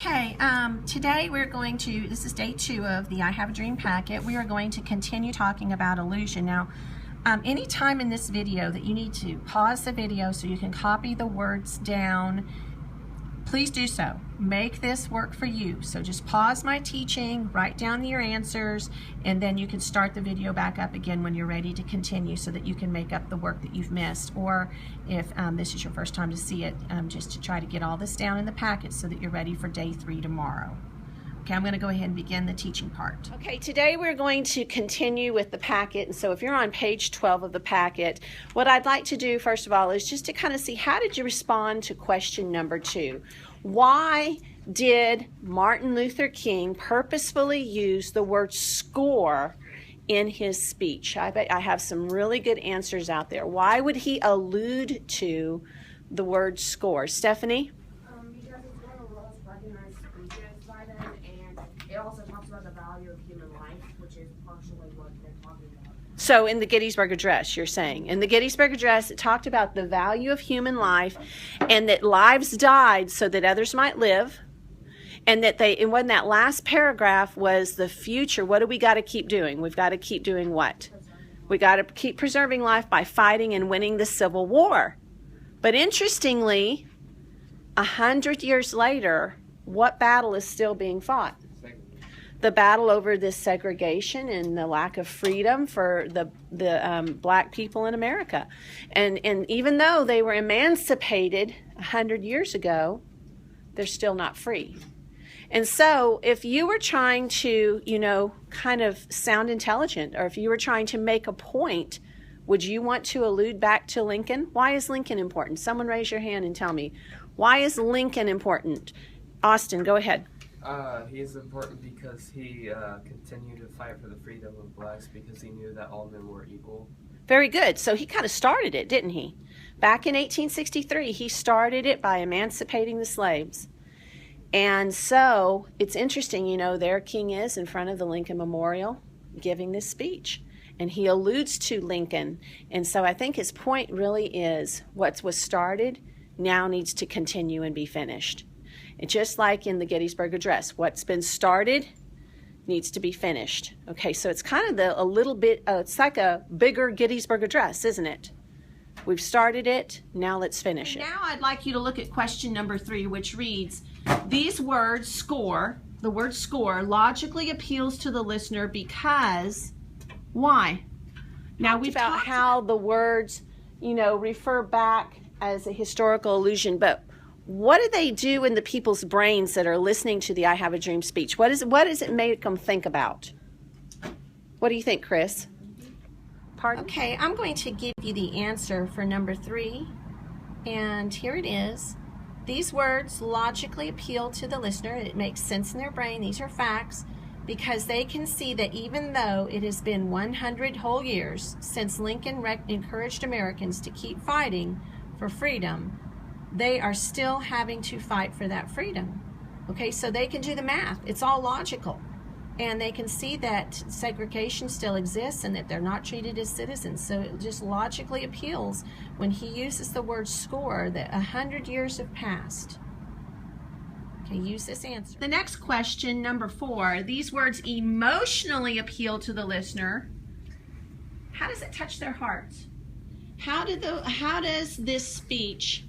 Okay, today we're going to, this is day 2 of the I Have a Dream packet. We are going to continue talking about illusion. Now, anytime in this video that you need to pause the video so you can copy the words down, please do so. Make this work for you. So just pause my teaching, write down your answers, and then you can start the video back up again when you're ready to continue so that you can make up the work that you've missed. Or if this is your first time to see it, just to try to get all this down in the packet so that you're ready for day 3 tomorrow. Okay, I'm going to go ahead and begin the teaching part. Okay, today we're going to continue with the packet. And so if you're on page 12 of the packet, what I'd like to do first of all is just to kind of see how did you respond to question number 2. Why did Martin Luther King purposefully use the word score in his speech? I bet I have some really good answers out there. Why would he allude to the word score? Stephanie? Because it's one of the most recognized speeches by them, and it also talks about the value of human life, which is partially what they're talking about. So in the Gettysburg Address, you're saying. In the Gettysburg Address, it talked about the value of human life and that lives died so that others might live. And that and when that last paragraph was the future, what do we got to keep doing? We've got to keep doing what? We got to keep preserving life by fighting and winning the Civil War. But interestingly, 100 years later, what battle is still being fought? The battle over this segregation and the lack of freedom for the black people in America. And even though they were emancipated 100 years ago, they're still not free. And so if you were trying to, kind of sound intelligent, or if you were trying to make a point, would you want to allude back to Lincoln? Why is Lincoln important? Someone raise your hand and tell me. Why is Lincoln important? Austin, go ahead. He is important because he continued to fight for the freedom of blacks because he knew that all men were equal. Very good. So he kind of started it, didn't he? Back in 1863, he started it by emancipating the slaves. And so it's interesting, there King is in front of the Lincoln Memorial giving this speech. And he alludes to Lincoln. And so I think his point really is what was started now needs to continue and be finished. And just like in the Gettysburg Address, what's been started needs to be finished. Okay, so it's kind of a little bit, it's like a bigger Gettysburg Address, isn't it? We've started it, now let's finish it. Now I'd like you to look at question number 3, which reads, these words, score, the word score, logically appeals to the listener because, why? Now we've talked about how the words, refer back as a historical allusion, but what do they do in the people's brains that are listening to the I Have a Dream speech? What does it make them think about? What do you think, Chris? Pardon? Okay, I'm going to give you the answer for number 3, and here it is. These words logically appeal to the listener. It makes sense in their brain. These are facts because they can see that even though it has been 100 whole years since Lincoln encouraged Americans to keep fighting for freedom, they are still having to fight for that freedom. Okay, so they can do the math. It's all logical. And they can see that segregation still exists and that they're not treated as citizens. So it just logically appeals when he uses the word score that 100 years have passed. Okay, use this answer. The next question, number 4, these words emotionally appeal to the listener. How does it touch their hearts? How does this speech,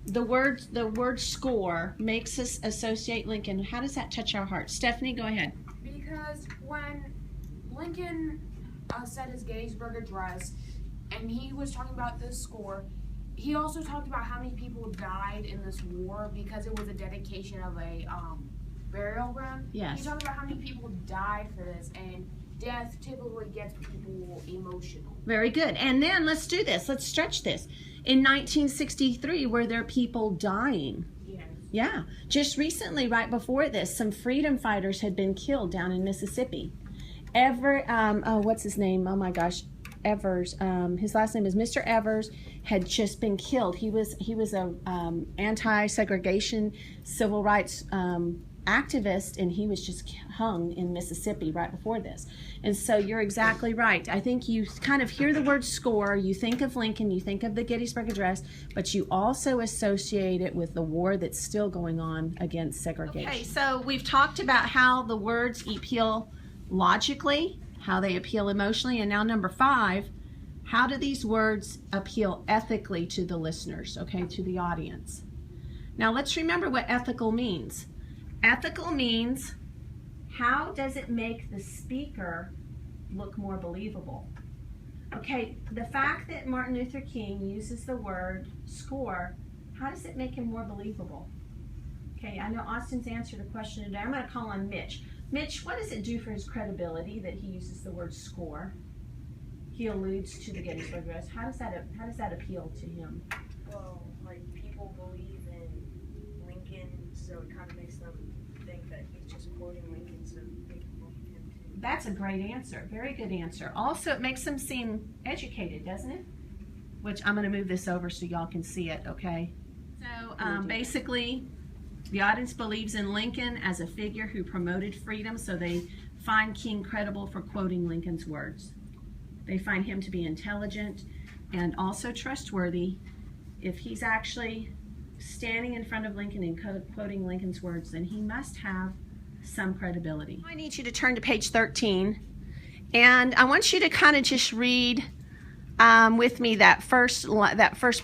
the word score makes us associate Lincoln? How does that touch our hearts? Stephanie, go ahead. Because when Lincoln said his Gettysburg Address, and he was talking about this score, he also talked about how many people died in this war because it was a dedication of a burial ground. Yes. He talked about how many people died for this, and death typically gets people emotional. Very good. And then let's do this. Let's stretch this. In 1963, were there people dying? Yes. Yeah. Just recently, right before this, some freedom fighters had been killed down in Mississippi. What's his name? Oh my gosh. Evers. His last name is Mr. Evers, had just been killed. He was a anti-segregation civil rights activist, and he was just hung in Mississippi right before this. And so you're exactly right. I think you kind of hear the word score, you think of Lincoln, you think of the Gettysburg Address, but you also associate it with the war that's still going on against segregation. Okay, so we've talked about how the words appeal logically, how they appeal emotionally, and now number 5, how do these words appeal ethically to the listeners, okay, to the audience? Now let's remember what ethical means. Ethical means, how does it make the speaker look more believable? Okay, the fact that Martin Luther King uses the word score, how does it make him more believable? Okay, I know Austin's answered a question today. I'm going to call on Mitch. Mitch, what does it do for his credibility that he uses the word score? He alludes to the Gettysburg Address. How does that appeal to him? Well, like, people believe in Lincoln, so it kind of makes them think that he's just quoting Lincoln, so they can look at him too. That's a great answer. Very good answer. Also, it makes them seem educated, doesn't it? Which I'm going to move this over so y'all can see it, okay? So basically, the audience believes in Lincoln as a figure who promoted freedom, so they find King credible for quoting Lincoln's words. They find him to be intelligent and also trustworthy. If he's actually standing in front of Lincoln and quoting Lincoln's words, then he must have some credibility. I need you to turn to page 13, and I want you to kind of just read with me that first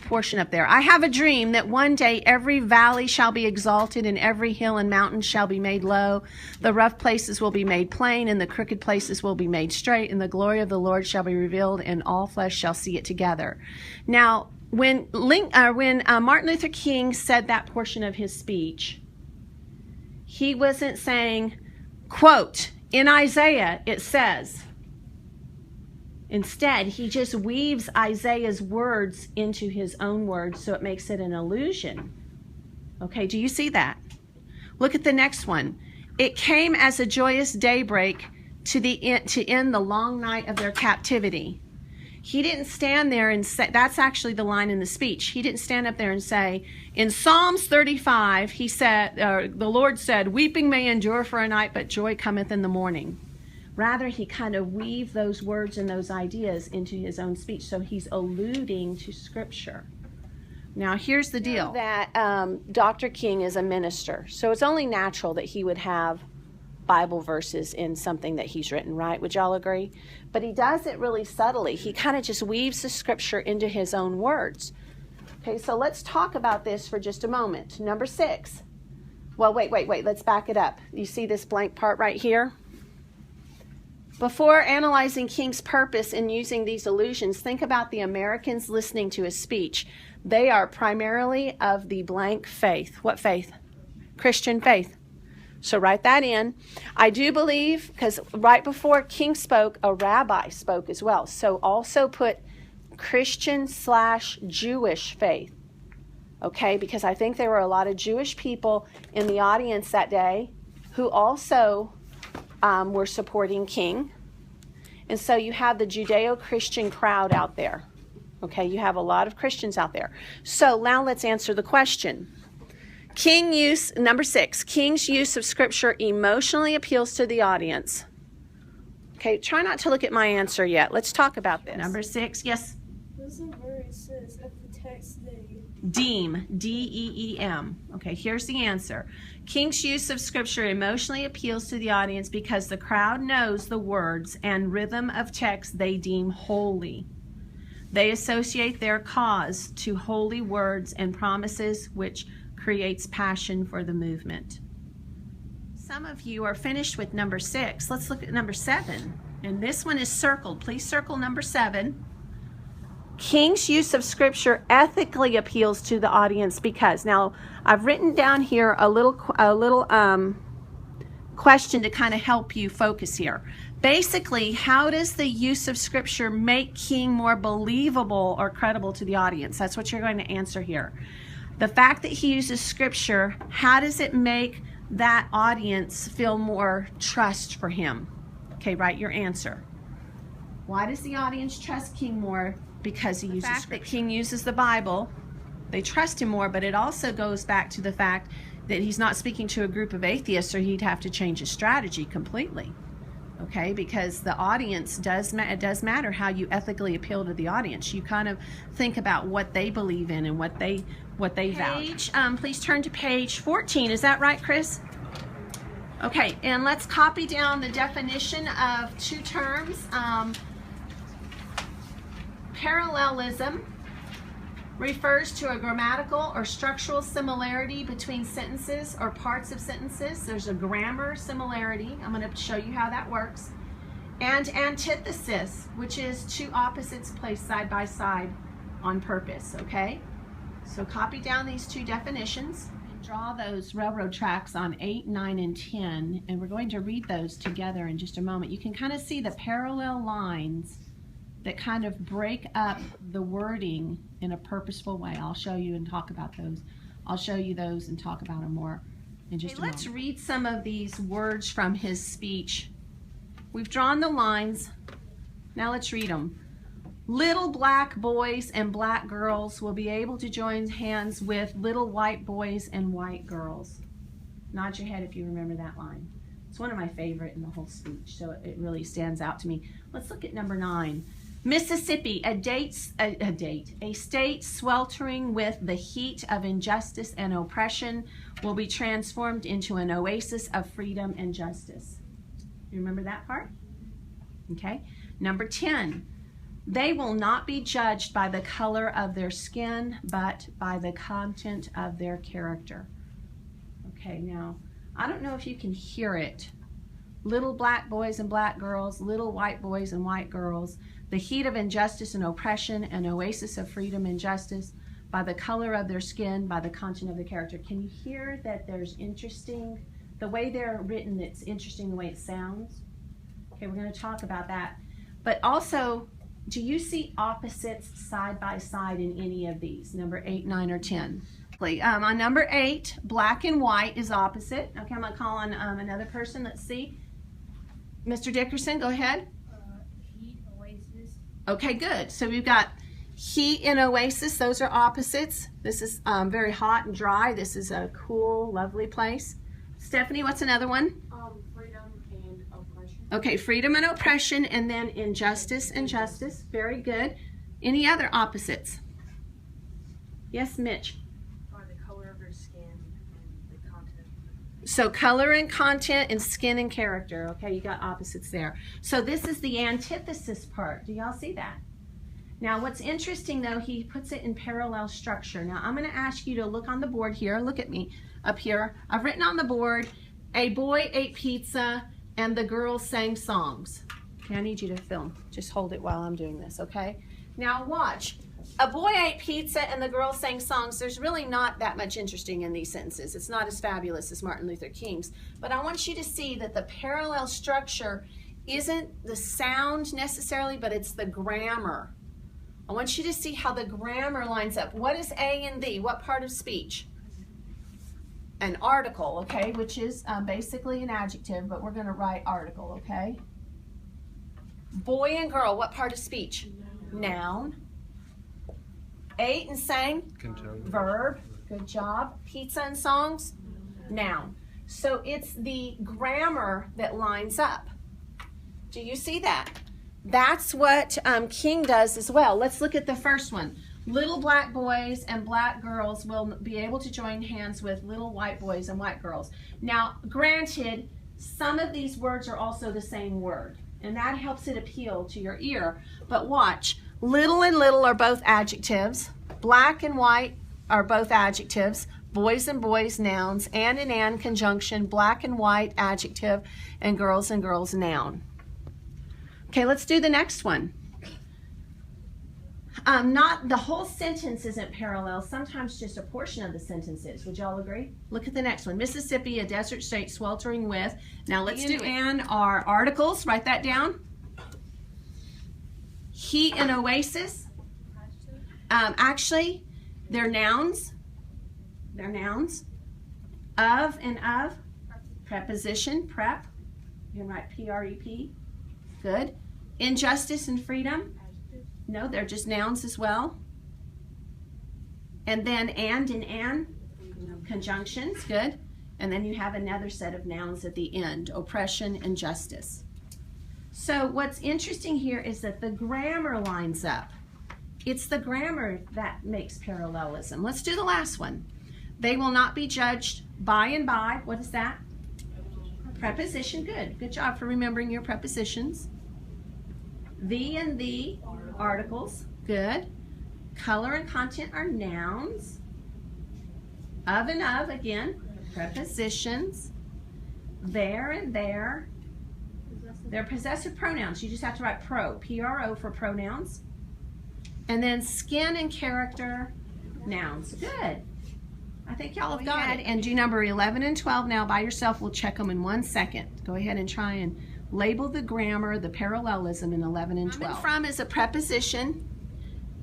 portion up there. I have a dream that one day every valley shall be exalted and every hill and mountain shall be made low. The rough places will be made plain and the crooked places will be made straight, and the glory of the Lord shall be revealed and all flesh shall see it together. Now, when Martin Luther King said that portion of his speech, he wasn't saying, quote, in Isaiah it says. Instead, he just weaves Isaiah's words into his own words, so it makes it an illusion. Okay, do you see that? Look at the next one. It came as a joyous daybreak to end the long night of their captivity. He didn't stand there and say, that's actually the line in the speech. He didn't stand up there and say, in Psalms 35, he said, the Lord said, weeping may endure for a night, but joy cometh in the morning. Rather, he kind of weaved those words and those ideas into his own speech. So he's alluding to Scripture. Now, here's the deal. That Dr. King is a minister. So it's only natural that he would have Bible verses in something that he's written, right? Would y'all agree? But he does it really subtly. He kind of just weaves the Scripture into his own words. Okay, so let's talk about this for just a moment. Number 6. Well, wait. Let's back it up. You see this blank part right here? Before analyzing King's purpose in using these allusions, think about the Americans listening to his speech. They are primarily of the blank faith. What faith? Christian faith. So write that in. I do believe, because right before King spoke, a rabbi spoke as well. So also put Christian/Jewish faith. Okay, because I think there were a lot of Jewish people in the audience that day who also were supporting King. And so you have the Judeo-Christian crowd out there. Okay, you have a lot of Christians out there. So now let's answer the question. Number 6, King's use of Scripture emotionally appeals to the audience. Okay, try not to look at my answer yet. Let's talk about this. Number 6, yes? Listen where it says, if the text they Deem, D-E-E-M. Okay, here's the answer. King's use of Scripture emotionally appeals to the audience because the crowd knows the words and rhythm of text they deem holy. They associate their cause to holy words and promises, which creates passion for the movement. Some of you are finished with number 6. Let's look at number 7. And this one is circled. Please circle number 7. King's use of Scripture ethically appeals to the audience because, now I've written down here a little question to kind of help you focus here. Basically, how does the use of Scripture make King more believable or credible to the audience? That's what you're going to answer here. The fact that he uses Scripture, how does it make that audience feel more trust for him? Okay, write your answer. Why does the audience trust King more? Because he uses Scripture. The fact that King uses the Bible, they trust him more, but it also goes back to the fact that he's not speaking to a group of atheists, or he'd have to change his strategy completely. Okay, because the audience it does matter how you ethically appeal to the audience. You kind of think about what they believe in and what they value. Please turn to page 14. Is that right, Chris? Okay, and let's copy down the definition of two terms. Parallelism refers to a grammatical or structural similarity between sentences or parts of sentences. There's a grammar similarity. I'm going to show you how that works. And antithesis, which is two opposites placed side by side on purpose, okay? So copy down these two definitions. Draw those railroad tracks on 8, 9, and 10, and we're going to read those together in just a moment. You can kind of see the parallel lines that kind of break up the wording in a purposeful way. I'll show you and talk about those. I'll show you those and talk about them more in just a moment. Let's read some of these words from his speech. We've drawn the lines. Now let's read them. Little black boys and black girls will be able to join hands with little white boys and white girls. Nod your head if you remember that line. It's one of my favorite in the whole speech, so it really stands out to me. Let's look at number 9. Mississippi, a state sweltering with the heat of injustice and oppression, will be transformed into an oasis of freedom and justice. You remember that part? Okay. Number 10, they will not be judged by the color of their skin, but by the content of their character. Okay, now, I don't know if you can hear it. Little black boys and black girls, little white boys and white girls, the heat of injustice and oppression, an oasis of freedom and justice, by the color of their skin, by the content of the character. Can you hear that there's interesting, the way they're written, it's interesting the way it sounds? Okay, we're going to talk about that. But also, do you see opposites side by side in any of these, number 8, 9, or 10? On number 8, black and white is opposite. Okay, I'm going to call on another person. Let's see. Mr. Dickerson, go ahead. Heat, oasis. Okay, good. So we've got heat and oasis. Those are opposites. This is very hot and dry. This is a cool, lovely place. Stephanie, what's another one? Freedom and oppression. Okay, freedom and oppression, and then injustice and justice. Very good. Any other opposites? Yes, Mitch? By the color of their skin and the content. So color and content and skin and character. Okay, you got opposites there. So this is the antithesis part. Do y'all see that? Now what's interesting though, he puts it in parallel structure. Now I'm going to ask you to look on the board here. Look at me up here. I've written on the board, a boy ate pizza and the girls sang songs. Okay, I need you to film. Just hold it while I'm doing this, okay? Now watch. A boy ate pizza and the girls sang songs. There's really not that much interesting in these sentences. It's not as fabulous as Martin Luther King's. But I want you to see that the parallel structure isn't the sound necessarily, but it's the grammar. I want you to see how the grammar lines up. What is A and the? What part of speech? An article, okay, which is basically an adjective, but we're going to write article, okay? Boy and girl, what part of speech? Noun. Ate and sang? Verb. Good job. Pizza and songs? Noun. So it's the grammar that lines up. Do you see that? That's what King does as well. Let's look at the first one. Little black boys and black girls will be able to join hands with little white boys and white girls. Now, granted, some of these words are also the same word, and that helps it appeal to your ear. But watch. Little and little are both adjectives. Black and white are both adjectives. Boys and boys, nouns. And conjunction. Black and white, adjective. And girls, noun. Okay, let's do the next one. Not the whole sentence isn't parallel. Sometimes just a portion of the sentence is. Would y'all agree? Look at the next one. Mississippi, a desert state sweltering with. Now let's do and are articles. Write that down. He and oasis. Actually, they're nouns. They're nouns. Of and of. Preposition, prep. You can write P-R-E-P. Good. Injustice and freedom. No, they're just nouns as well. And then and. Conjunctions, good. And then you have another set of nouns at the end, oppression and justice. So what's interesting here is that the grammar lines up. It's the grammar that makes parallelism. Let's do the last one. They will not be judged by and by. What is that? Preposition, good. Good job for remembering your prepositions. The and the articles, good. Color and content are nouns. Of and of, again, prepositions. There and there, they're possessive pronouns. You just have to write pro, P-R-O for pronouns. And then skin and character, nouns. Good. I think y'all have got it. And do number 11 and 12 now by yourself. We'll check them in 1 second. Go ahead and try and label the grammar, the parallelism in 11 and 12. From is a preposition.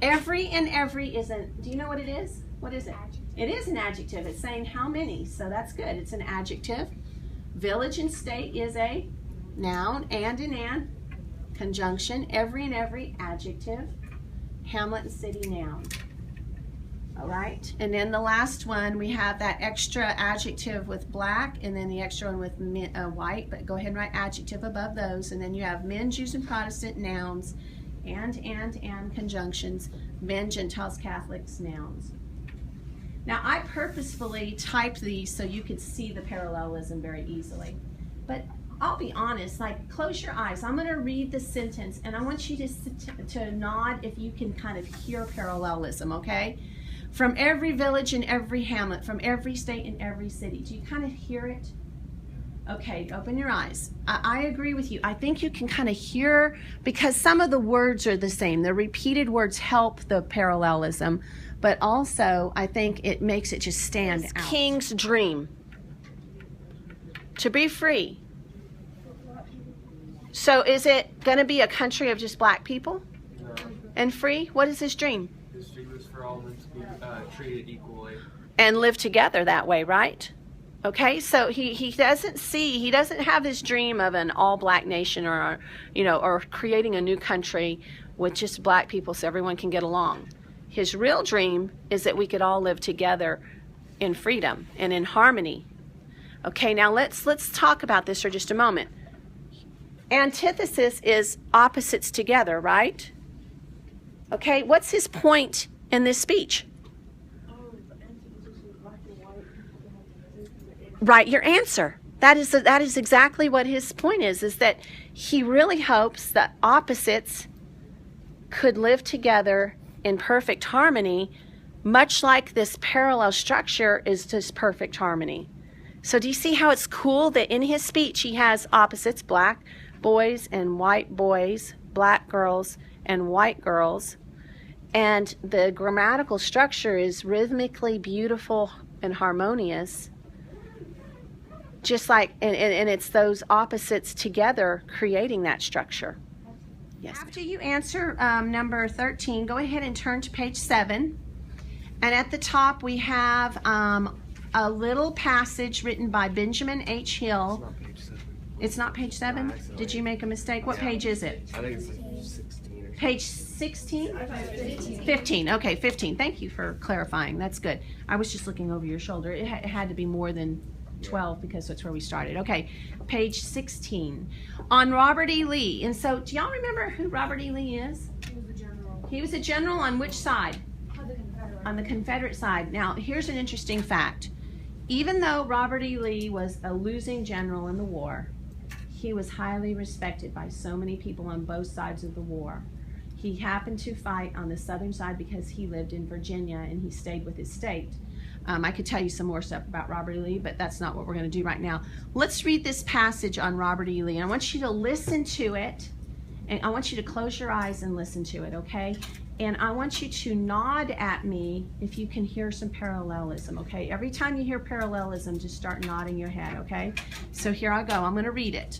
Every and every is a, do you know what it is? What is it? It is an adjective. It's saying how many, so that's good. It's an adjective. Village and state is a noun, and conjunction. Every and every, adjective. Hamlet and city, noun. All right, and then the last one, we have that extra adjective with black, and then the extra one with white, but go ahead and write adjective above those, and then you have men, Jews, and Protestant, nouns, and conjunctions, men, Gentiles, Catholics, nouns. Now, I purposefully typed these so you could see the parallelism very easily, but I'll be honest, like, close your eyes. I'm going to read the sentence, and I want you to nod if you can kind of hear parallelism, okay? From every village and every hamlet, from every state and every city. Do you kind of hear it? Okay, open your eyes. I agree with you. I think you can kind of hear, because some of the words are the same. The repeated words help the parallelism, but also I think it makes it just stand out. King's dream. To be free. So is it going to be a country of just black people? No. And free? What is his dream? His dream is for all men to be treated equally. And live together that way, right? Okay, so he doesn't have this dream of an all-black nation or creating a new country with just black people so everyone can get along. His real dream is that we could all live together in freedom and in harmony. Okay, now let's talk about this for just a moment. Antithesis is opposites together, right? Okay, what's his point in this speech? Write your answer. That is exactly what his point is that he really hopes that opposites could live together in perfect harmony, much like this parallel structure is this perfect harmony. So do you see how it's cool that in his speech he has opposites, black boys and white boys, black girls and white girls, and the grammatical structure is rhythmically beautiful and harmonious, just like, and it's those opposites together creating that structure. Yes. After you answer number 13, go ahead and turn to page 7, and at the top we have a little passage written by Benjamin H. Hill. It's not page 7? Did you make a mistake? What page is it? I think it's 16 or Page 16? 15. Okay, 15. Thank you for clarifying. That's good. I was just looking over your shoulder. It had to be more than 12 because that's where we started. Okay, page 16. On Robert E. Lee. And so, do y'all remember who Robert E. Lee is? He was a general. He was a general on which side? On the Confederate. On the Confederate side. Now, here's an interesting fact. Even though Robert E. Lee was a losing general in the war, he was highly respected by so many people on both sides of the war. He happened to fight on the southern side because he lived in Virginia and he stayed with his state. I could tell you some more stuff about Robert E. Lee, but that's not what we're going to do right now. Let's read this passage on Robert E. Lee. And I want you to listen to it, and I want you to close your eyes and listen to it, okay? And I want you to nod at me if you can hear some parallelism, okay? Every time you hear parallelism, just start nodding your head, okay? So here I go. I'm going to read it.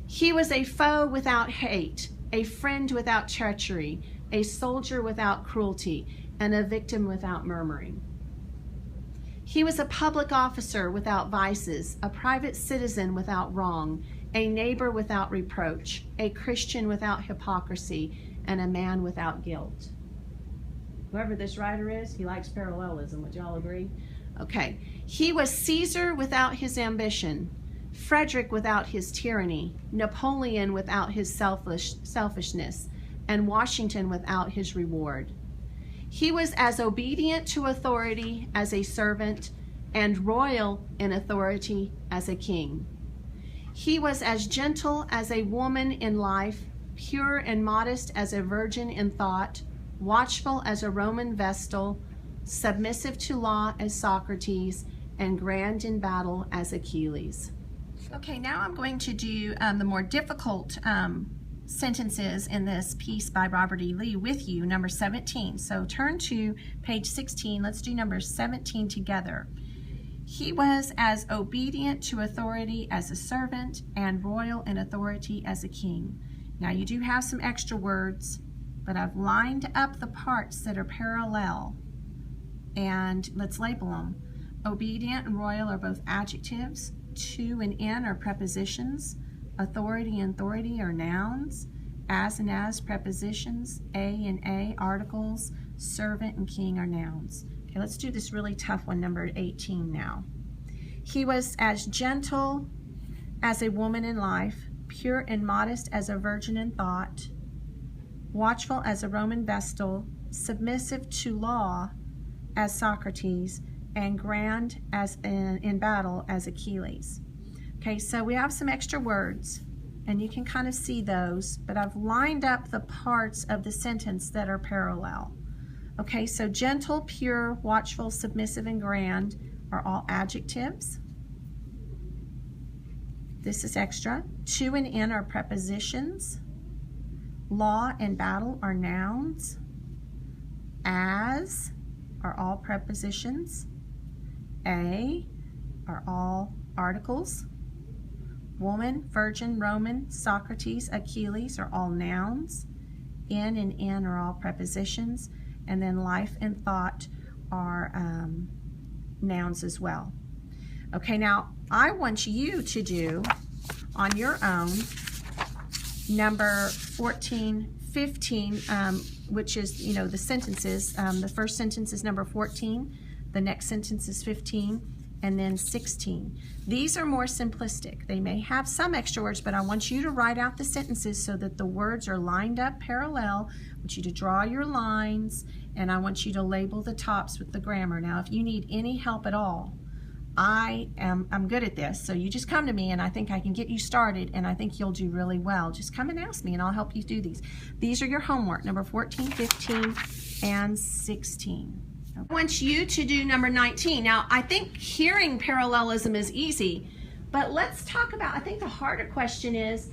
He was a foe without hate, a friend without treachery, a soldier without cruelty, and a victim without murmuring. He was a public officer without vices, a private citizen without wrong, a neighbor without reproach, a Christian without hypocrisy, and a man without guilt. Whoever this writer is, he likes parallelism. Would y'all agree? Okay. He was Caesar without his ambition, Frederick without his tyranny, Napoleon without his selfishness, and Washington without his reward. He was as obedient to authority as a servant, and royal in authority as a king. He was as gentle as a woman in life, pure and modest as a virgin in thought, watchful as a Roman Vestal, submissive to law as Socrates, and grand in battle as Achilles. Okay, now I'm going to do the more difficult sentences in this piece by Robert E. Lee with you, number 17. So turn to page 16. Let's do number 17 together. He was as obedient to authority as a servant, and royal in authority as a king. Now you do have some extra words, but I've lined up the parts that are parallel, and let's label them. Obedient and royal are both adjectives. To and in are prepositions. Authority and authority are nouns. As and as prepositions. A and a articles. Servant and king are nouns. Okay, let's do this really tough one, number 18 now. He was as gentle as a woman in life, pure and modest as a virgin in thought, watchful as a Roman Vestal, submissive to law as Socrates, and grand as in battle as Achilles. Okay, so we have some extra words, and you can kind of see those, but I've lined up the parts of the sentence that are parallel. Okay, so gentle, pure, watchful, submissive, and grand are all adjectives. This is extra. To and in are prepositions. Law and battle are nouns. As are all prepositions. A are all articles. Woman, virgin, Roman, Socrates, Achilles are all nouns. In and in are all prepositions. And then life and thought are nouns as well. Okay, now I want you to do on your own number 14, 15, which is, you know, the sentences. The first sentence is number 14, the next sentence is 15, and then 16. These are more simplistic. They may have some extra words, but I want you to write out the sentences so that the words are lined up parallel. I want you to draw your lines, and I want you to label the tops with the grammar. Now, if you need any help at all, I'm good at this, so you just come to me, and I think I can get you started, and I think you'll do really well. Just come and ask me, and I'll help you do these. These are your homework, number 14, 15, and 16. I want you to do number 19. Now, I think hearing parallelism is easy, but let's talk about, I think the harder question is,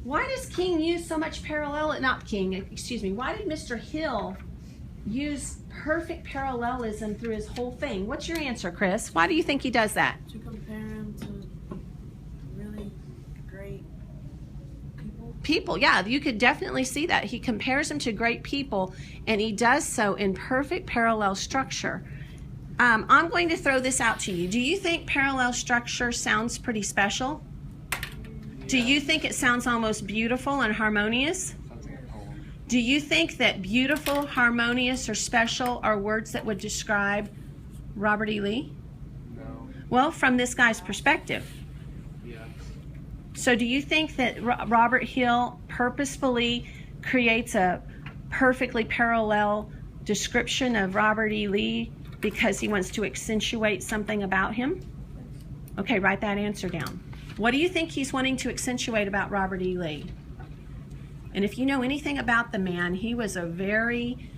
why does King use so much why did Mr. Hill use perfect parallelism through his whole thing? What's your answer, Chris? Why do you think he does that? To compare him to really great people. Yeah, you could definitely see that. He compares them to great people, and he does so in perfect parallel structure. I'm going to throw this out to you. Do you think parallel structure sounds pretty special? Do you think it sounds almost beautiful and harmonious? Do you think that beautiful, harmonious, or special are words that would describe Robert E. Lee? No. Well, from this guy's perspective. Yes. So do you think that Robert Hill purposefully creates a perfectly parallel description of Robert E. Lee because he wants to accentuate something about him? Okay, write that answer down. What do you think he's wanting to accentuate about Robert E. Lee? And if you know anything about the man, he was a very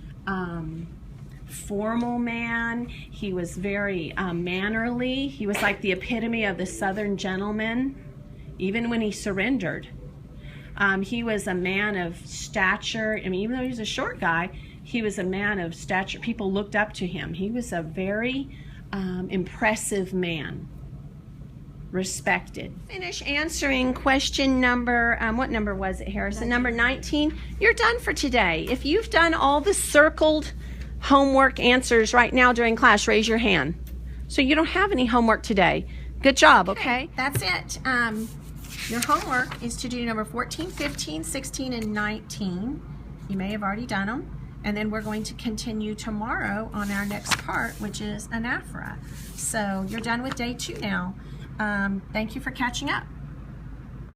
formal man. He was very mannerly. He was like the epitome of the Southern gentleman, even when he surrendered. He was a man of stature. I mean, even though he was a short guy, he was a man of stature. People looked up to him. He was a very impressive man. Respected. Finish answering question number, what number was it, Harrison? Number 19. You're done for today. If you've done all the circled homework answers right now during class, raise your hand. So you don't have any homework today. Good job, okay? That's it. Your homework is to do number 14, 15, 16, and 19. You may have already done them. And then we're going to continue tomorrow on our next part, which is anaphora. So you're done with day 2 now. Thank you for catching up.